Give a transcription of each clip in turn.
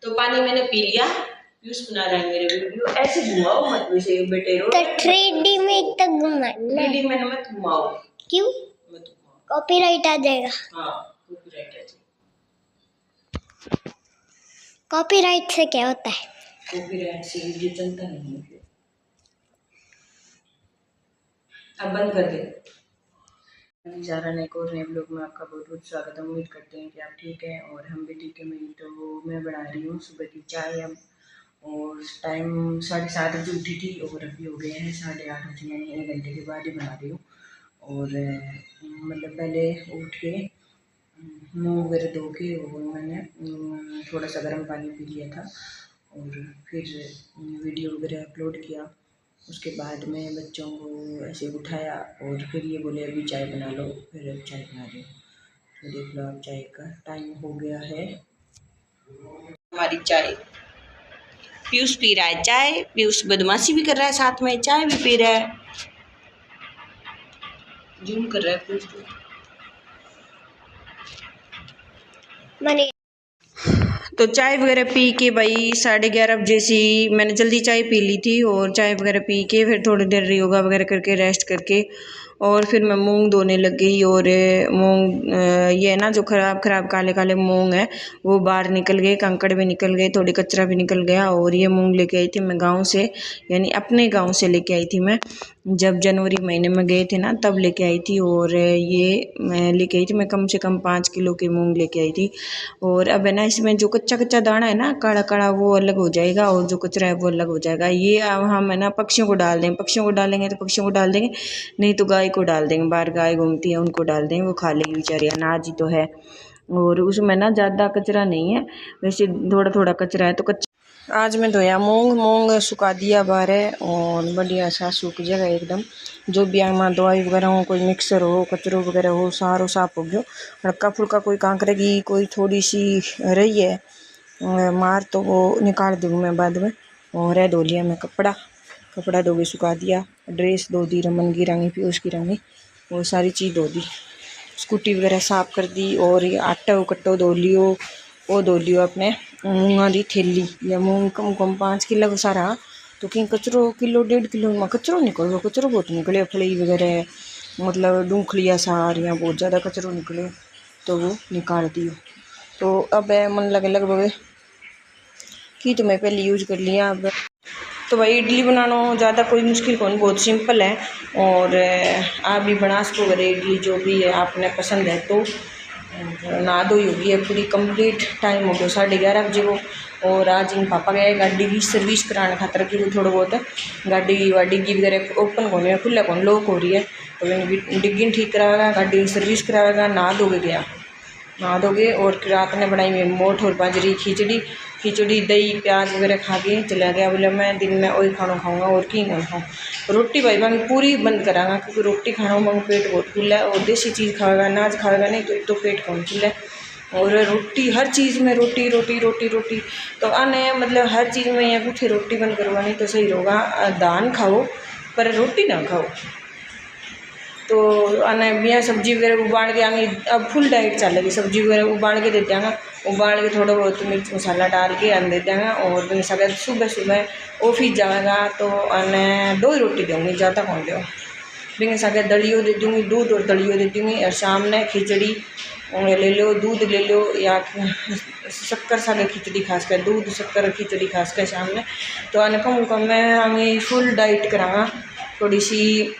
तो पानी मैंने पी लिया। पीयूष बना रहा है मेरे वीडियो। ऐसे घुमाओ मत वैसे बेटे रो। तो 3D में तक घुमाना। 3D में मत घुमाओ। क्यों? मत घुमाओ, कॉपीराइट आ जाएगा। हाँ कॉपीराइट आ जाएगा। कॉपीराइट से क्या होता है? कॉपीराइट से वीडियो चलता नहीं है। अब बंद कर दे। ज़ारा ने एक और नए ब्लॉग में आपका बहुत बहुत स्वागत है। उम्मीद करते हैं कि आप ठीक हैं और हम भी ठीक है। तो मैं बना रही हूँ सुबह की चाय अब, और टाइम 7:30 बजे उठी थी और अभी हो गए हैं 8:30 बजे, यानी 1 घंटे के बाद ही बना रही हूँ। और मतलब पहले उठ के मुँह वगैरह धो के और मैंने थोड़ा सा गर्म पानी पी लिया था और फिर वीडियो वगैरह अपलोड किया। उसके बाद में बच्चों को ऐसे उठाया और फिर ये बोले अभी चाय बना लो, फिर अब चाय बना रही हूँ। तो देख लो, अब चाय का टाइम हो गया है। हमारी चाय, पीयूष पी रहा है चाय। पीयूष बदमाशी भी कर रहा है, साथ में चाय भी पी रहा है। जूम कर रहा है पीयूष मैंने तो चाय वगैरह पी के भाई 11:30 बजे से मैंने जल्दी चाय पी ली थी और चाय वगैरह पी के फिर थोड़ी देर योगा वगैरह करके रेस्ट करके और फिर मैं मूंग धोने लग गई। और मूंग ये ना जो खराब काले काले मूंग है वो बाहर निकल गए, कंकड़ भी निकल गए, थोड़ी कचरा भी निकल गया। और ये मूंग लेके आई थी मैं गांव से, यानी अपने गांव से लेके आई थी मैं, जब जनवरी महीने में गए थे ना तब लेके आई थी। और ये मैं लेके आई थी, मैं कम से कम 5 किलो की मूंग लेके आई थी। और अब है ना इसमें जो कच्चा कच्चा दाना है ना काला काला वो अलग हो जाएगा और जो कचरा है वो अलग हो जाएगा। ये अब हम है ना पक्षियों को डाल देंगे, पक्षियों को डालेंगे तो पक्षियों को डाल देंगे, नहीं तो गाय को डाल देंगे, बाहर गाय घूमती है उनको डाल देंगे, वो खा लेगी बेचारी, अनाज ही तो है। और उसमें ना ज़्यादा कचरा नहीं है, वैसे थोड़ा थोड़ा कचरा है। तो आज मैं धोया मूंग सुखा दिया बाहर है और बढ़िया सा सूख जाएगा एकदम। जो भी यहाँ दवाई वगैरह हो, कोई मिक्सर हो, कचरो वगैरह हो, सारो साफ हो गयो। हल्का फुल्का कोई कांकरे की कोई थोड़ी सी रही है मार तो वो निकाल दूँगी मैं बाद में। और है धो लिया मैं कपड़ा धो के सुखा दिया, ड्रेस धो दी, रमन की रंगी पीयूष की रंगी, वो सारी चीज़ धो दी, स्कूटी वगैरह साफ कर दी। और ये आटा कट्टो धो लियो, वो धो लियो अपने मूंगा की थैली या मूंग कम कम 5 किलो का सारा। तो कहीं कचरो किलो 1.5 किलो में कचरो निकलो, कचरो बहुत निकले, फली वगैरह मतलब डूंखलिया सारियाँ बहुत ज़्यादा कचरो निकले तो वो निकाल दियो। तो अब मन लगे लगभग कि तो मैं पहले यूज कर लिया। अब तो भाई इडली बनाना ज़्यादा कोई मुश्किल कौन, बहुत सिंपल है। और आप भी बना सको अगर इडली जो भी है आपने पसंद है तो। नहा धोई होगी है पूरी कंप्लीट, टाइम हो गया 11:30 बजे को। और आज इन पापा गए गाड़ी की सर्विस कराने खातर कि थोड़ा बहुत गाड़ी वाड़ी की वगैरह ओपन होने में खुला कौन लॉक हो रही है, तो डिग्गी ठीक कराएगा, गाड़ी की सर्विस कराएगा। नहा धो के गया, नहा धोगे। और रात ने बनाई हुई मोठ और बाजरी खिचड़ी दही प्याज वगैरह खा के चला गया। बोले मैं दिन में वही खाना खाऊंगा और की कौन खाऊँ। रोटी भाई मैं पूरी बंद करांगा, क्योंकि रोटी खाना मैं पेट बहुत खुला है। और देसी चीज़ खाएगा, अनाज खाएगा नहीं तो एक तो पेट कौन खुला है। और रोटी हर चीज़ में रोटी रोटी रोटी रोटी, तो आने मतलब हर चीज़ में यहाँ कुछ रोटी बंद करवानी तो सही होगा। दान खाओ पर रोटी ना खाओ। तो आने बिया सब्जी वगैरह उबाल के आगे, अब फुल डाइट चलेगी, सब्जी वगैरह उबाल के दे देंगे, उबाल के थोड़ा बहुत मिर्च मसाला डाल के दे देंगे। और फिर सगैर सुबह ऑफिस जाएगा तो आने 2 ही रोटी दूँगी, ज़्यादा कौन दो। फिर सगैर दलियो दे दूँगी, दूध और दलियो दे दूँगी। और शाम ने खिचड़ी ले लो, दूध ले लो या शक्कर सागे खिचड़ी खास कर, दूध शक्कर खिचड़ी खास कर शाम में। तो आने कम मैं हमें फुल डाइट कराँगा थोड़ी सी,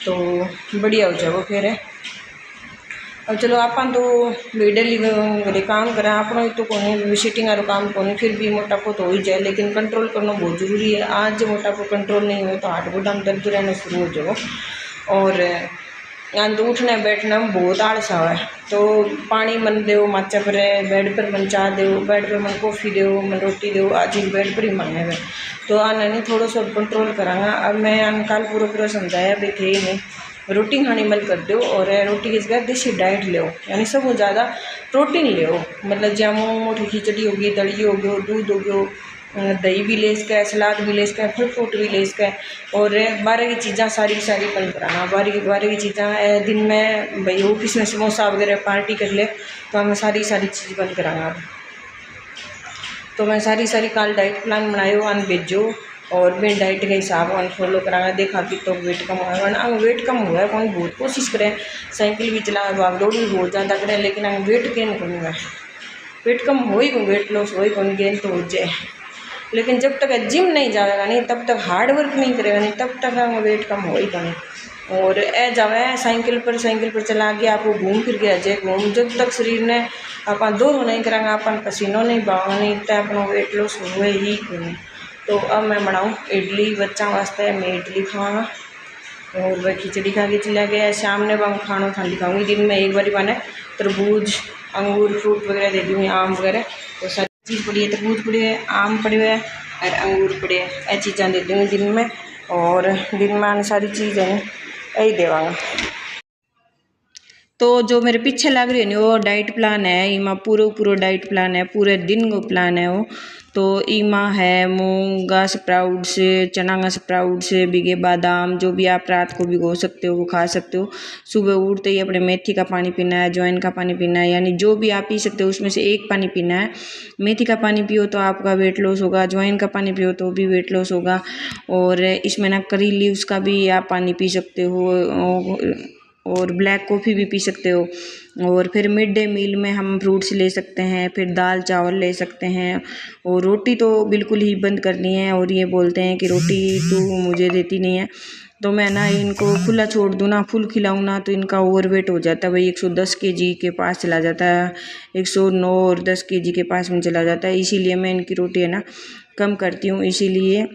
तो बढ़िया हो जाएगा फिर है। अब चलो आप तो डेली मेरे काम करें अपना तो कौन विजिटिंग वालों काम कौन, फिर भी मोटापा तो हो ही जाए, लेकिन कंट्रोल करना बहुत ज़रूरी है। आज जो मोटापा कंट्रोल नहीं हुआ तो हाथ गोडा में दर्द रहना शुरू हो जाएगा। और यहाँ तो उठने बैठने में बहुत आलस आवा है। तो पानी मन दो माचा पर, बेड पर मन चाह दो, बेड पर मन कॉफ़ी दो, मन रोटी दो, आज ही बेड पर ही मांगे हुए। तो आने नहीं थोड़ा सा कंट्रोल करांगा। अब मैं आने कल पूरा समझाया भी थे नहीं, रोटी खानी मत कर दो। और रोटी की जगह देसी डाइट लो, यानी सब ज़्यादा प्रोटीन लो, मतलब जैसे मोटी खिचड़ी होगी, दही हो गयो, दूध हो गयो, दही भी ले सके, सलाद भी ले सके, फल फ्रूट भी ले सके। और बाहर की चीज़ा सारी बंद कराना। बाहर की चीज़ा दिन में भाई ऑफिस में समोसा वगैरह पार्टी कर ले तो हमें सारी चीज़ बंद कराना। तो मैं सारी काल डाइट प्लान बनायो अन भेजो और मैं डाइट के हिसाब से फॉलो करांगा। देखा कि तो वेट कम हुआ वरना वेट कम हुआ है कौन बहुत कोशिश करें साइकिल भी चला भाग दौड़ भी बहुत ज़्यादा करें लेकिन वेट गेन कौन हुआ वेट कम हो ही कौन वेट लॉस हो ही कौन गेन तो हो जाए। लेकिन जब तक जिम नहीं जाएगा नहीं तब तक हार्ड वर्क नहीं करेगा नहीं तब तक वेट कम हो ही कौन। और ए जावे साइकिल पर चला के आपको घूम फिर के आ जाए घूम जब तक शरीर ने अपन दौड़ नहीं करांगा अपन पसीनों नहीं बहाओ नहीं तो अपना वेट लॉस हुए ही कौन। तो अब मैं बनाऊँ इडली बच्चों वास्ते मैं इडली खाऊंगा और वह खिचड़ी खा के चला गया। शाम ने वह खाना खाली खाऊंगी दिन में एक बारी बने तरबूज अंगूर फ्रूट वगैरह दे दूँगी आम वगैरह तो सारी चीज़ पड़ी है तरबूज पड़ी है आम पड़े हुए है और अंगूर पड़े है ये चीज़ें दे दूँगी दिन में और दिन में सारी चीज़ें यही देवांगा। तो जो मेरे पीछे लग रही है वो डाइट प्लान है इमा पूरा डाइट प्लान है पूरे दिन को प्लान है वो। तो इमा है मूंगा स्प्राउट्स चना का स्प्राउट्स भिगे बादाम जो भी आप रात को भिगो सकते हो वो खा सकते हो। सुबह उठते ही अपने मेथी का पानी पीना है अजवाइन का पानी पीना है यानी जो भी आप पी सकते हो उसमें से एक पानी पीना है। मेथी का पानी पियो तो आपका वेट लॉस होगा अजवाइन का पानी पियो तो भी वेट लॉस होगा और इसमें ना करी लीव्स का भी आप पानी पी सकते हो और ब्लैक कॉफ़ी भी पी सकते हो। और फिर मिड डे मील में हम फ्रूट्स ले सकते हैं फिर दाल चावल ले सकते हैं और रोटी तो बिल्कुल ही बंद करनी है। और ये बोलते हैं कि रोटी तो मुझे देती नहीं है तो मैं ना इनको खुला छोड़ दूँ ना फुल खिलाऊँ ना तो इनका ओवरवेट हो जाता है भाई 110 kg के पास चला जाता है 109 और 10 kg के पास में चला जाता है। इसीलिए मैं इनकी रोटी है ना कम करती हूँ। इसीलिए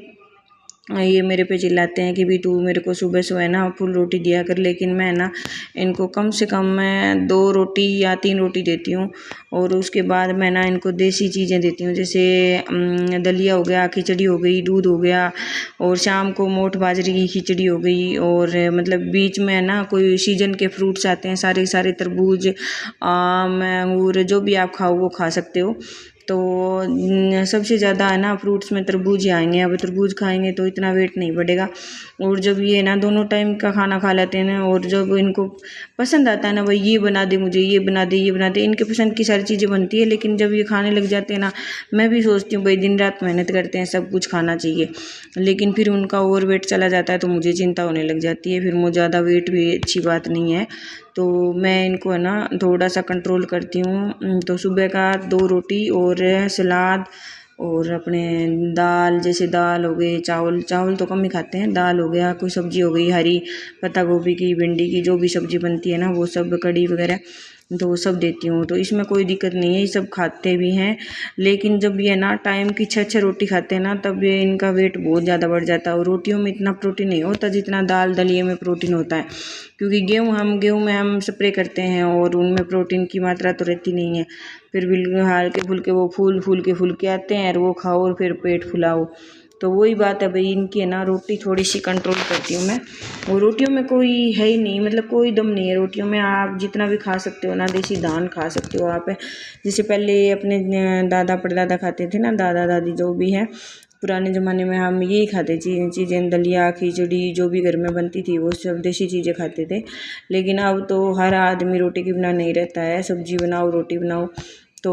ये मेरे पे चिल्लाते हैं कि भी तू मेरे को सुबह है ना फुल रोटी दिया कर लेकिन मैं ना इनको कम से कम मैं 2 रोटी या 3 रोटी देती हूँ और उसके बाद मैं ना इनको देसी चीज़ें देती हूँ जैसे दलिया हो गया खिचड़ी हो गई दूध हो गया और शाम को मोठ बाजरे की खिचड़ी हो गई और मतलब बीच में ना कोई सीजन के फ्रूट्स आते हैं सारे तरबूज आम अंगूर जो भी आप खाओ वो खा सकते हो। तो सबसे ज़्यादा है ना फ्रूट्स में तरबूज ही आएंगे। अब तरबूज खाएंगे तो इतना वेट नहीं बढ़ेगा और जब ये ना दोनों टाइम का खाना खा लेते हैं ना और जब इनको पसंद आता है ना भाई ये बना दे मुझे ये बना दे इनके पसंद की सारी चीज़ें बनती है। लेकिन जब ये खाने लग जाते हैं ना मैं भी सोचती हूँ भाई दिन रात मेहनत करते हैं सब कुछ खाना चाहिए लेकिन फिर उनका ओवर वेट चला जाता है तो मुझे चिंता होने लग जाती है फिर मुझे ज़्यादा वेट भी अच्छी बात नहीं है। तो मैं इनको है ना थोड़ा सा कंट्रोल करती हूँ। तो सुबह का 2 रोटी और सलाद और अपने दाल जैसे दाल हो गई चावल तो कम ही खाते हैं दाल हो गया कोई सब्जी हो गई हरी पत्ता गोभी की भिंडी की जो भी सब्जी बनती है ना वो सब कड़ी वगैरह तो वो सब देती हूँ। तो इसमें कोई दिक्कत नहीं है ये सब खाते भी हैं लेकिन जब ये ना टाइम की 6 रोटी खाते हैं ना तब ये इनका वेट बहुत ज़्यादा बढ़ जाता है और रोटियों में इतना प्रोटीन नहीं होता जितना दाल दलिए में प्रोटीन होता है क्योंकि गेहूँ में हम स्प्रे करते हैं और उनमें प्रोटीन की मात्रा तो रहती नहीं है। फिर बिल्कुल हल्के फुल्के वो फूल के आते हैं और वो खाओ और फिर पेट फुलाओ। तो वही बात है भाई इनकी है ना रोटी थोड़ी सी कंट्रोल करती हूँ मैं। और रोटियों में कोई है ही नहीं मतलब कोई दम नहीं है रोटियों में आप जितना भी खा सकते हो ना देसी धान खा सकते हो आप। जैसे पहले अपने दादा परदादा खाते थे ना दादा दादी जो भी है पुराने ज़माने में हम यही खाते चीज़ें दलिया खिचड़ी जो भी घर में बनती थी वो सब देसी चीज़ें खाते थे। लेकिन अब तो हर आदमी रोटी के बिना नहीं रहता है सब्जी बनाओ रोटी बनाओ। तो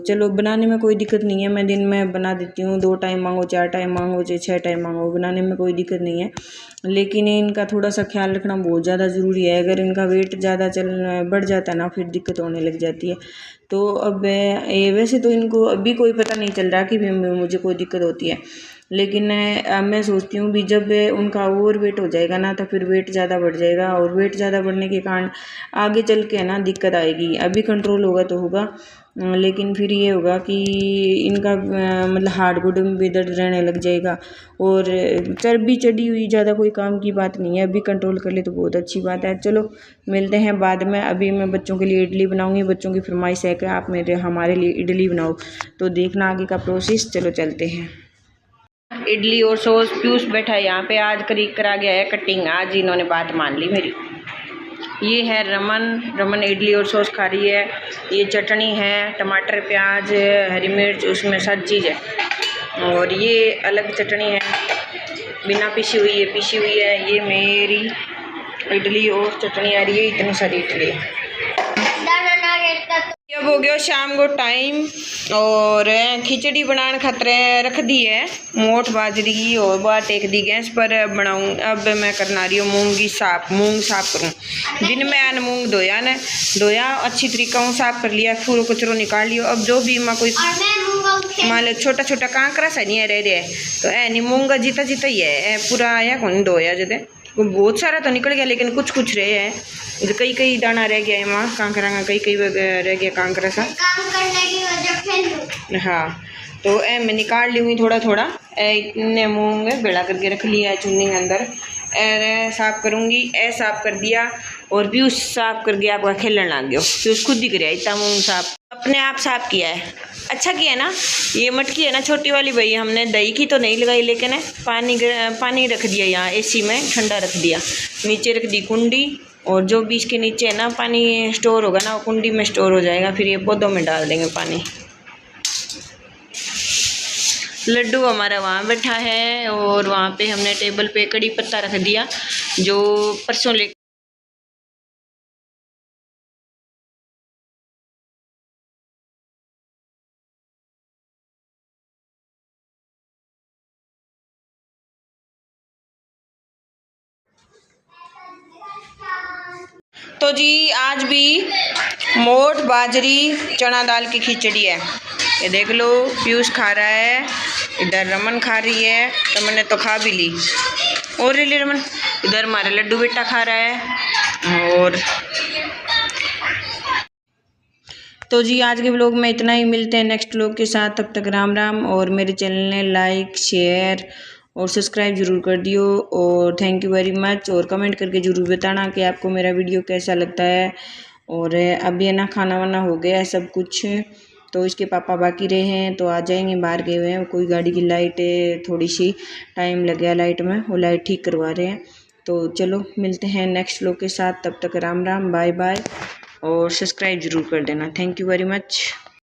चलो बनाने में कोई दिक्कत नहीं है मैं दिन में बना देती हूँ 2 टाइम मांगो 4 टाइम मांगो चाहे 6 टाइम मांगो बनाने में कोई दिक्कत नहीं है। लेकिन इनका थोड़ा सा ख्याल रखना बहुत ज़्यादा ज़रूरी है। अगर इनका वेट ज़्यादा बढ़ जाता है ना फिर दिक्कत होने लग जाती है। तो अब ये वैसे तो इनको अभी कोई पता नहीं चल रहा कि मुझे कोई दिक्कत होती है लेकिन मैं सोचती हूँ भी जब उनका ओवर वेट हो जाएगा ना तो फिर वेट ज़्यादा बढ़ जाएगा और वेट ज़्यादा बढ़ने के कारण आगे चल के ना दिक्कत आएगी। अभी कंट्रोल होगा तो होगा लेकिन फिर ये होगा कि इनका मतलब हार्ट गुड में भी दर्द रहने लग जाएगा और चर्बी चढ़ी हुई ज़्यादा कोई काम की बात नहीं है। अभी कंट्रोल कर ले तो बहुत अच्छी बात है। चलो मिलते हैं बाद में। अभी मैं बच्चों के लिए इडली बनाऊंगी बच्चों की फरमाइश है कि आप हमारे लिए इडली बनाओ तो देखना आगे का प्रोसेस। चलो चलते हैं। इडली और सॉस पीयूष बैठा है यहाँ पे आज करा गया है कटिंग आज इन्होंने बात मान ली मेरी। ये है रमन इडली और सॉस खा रही है। ये चटनी है टमाटर प्याज हरी मिर्च उसमें सब चीज़ है और ये अलग चटनी है बिना पीसी हुई है। ये मेरी इडली और चटनी आ रही है इतनी सारी इडली। अब हो गया शाम को टाइम और खिचड़ी बनाने खातर रख दी है मोट बाजरी की और बाहर टेक दी गैस पर बनाऊँ। अब मैं करना रही हूँ मूंग साफ करूँ। दिन में आन मूंग धोया अच्छी तरीका हूँ साफ कर लिया, पूरा कचरो निकाल लियो। अब जो भी माँ कोई मान लो छोटा छोटा कांकरा सा नहीं रह रहा तो ऐ नहीं मूंगा जीता जीता ही है पूरा आया कौन धोया जदे बहुत सारा तो निकल गया लेकिन कुछ कुछ रहे हैं, कई दाना रह गया है माँ कांकरा का, कई रह गया कांकरा सा। काम करने की वजह से हाँ तो ऐ मैं निकाल ली हुई थोड़ा थोड़ा इतने मूंग बेड़ा करके रख लिया है चुन्नी के अंदर। ऐ साफ करूँगी, ऐ साफ कर दिया और पीयूष साफ करके आपका खेलने लग गया। पीयूष खुद ही कराया इतना मूंग साफ, अपने आप साफ किया है, अच्छा किया ना। ये मटकी है ना छोटी वाली भाई, हमने दही की तो नहीं लगाई लेकिन पानी रख दिया यहाँ एसी में ठंडा रख दिया, नीचे रख दी कुंडी और जो भी इसके नीचे है ना पानी स्टोर होगा ना वो कुंडी में स्टोर हो जाएगा, फिर ये पौधों में डाल देंगे पानी। लड्डू हमारा वहाँ बैठा है और वहाँ पे हमने टेबल पे कड़ी पत्ता रख दिया जो परसों ले। तो जी आज भी मोट बाजरी चना दाल की खिचड़ी है, ये देख लो। पीयूष खा रहा है, इधर रमन खा रही है, रमन ने तो खा भी ली और ले ली रमन। इधर हमारा लड्डू बेटा खा रहा है। और तो जी आज के व्लॉग में इतना ही, मिलते हैं नेक्स्ट व्लॉग के साथ, तब तक राम राम। और मेरे चैनल ने लाइक शेयर और सब्सक्राइब ज़रूर कर दियो और थैंक यू वेरी मच। और कमेंट करके ज़रूर बताना कि आपको मेरा वीडियो कैसा लगता है। और अभी है ना खाना वाना हो गया है सब कुछ, तो इसके पापा बाकी रहे हैं तो आ जाएंगे, बाहर गए हुए हैं, कोई गाड़ी की लाइट थोड़ी सी टाइम लग गया लाइट में, वो लाइट ठीक करवा रहे हैं। तो चलो मिलते हैं नेक्स्ट व्लॉग के साथ, तब तक राम राम बाय बाय और सब्सक्राइब ज़रूर कर देना। Thank you very much.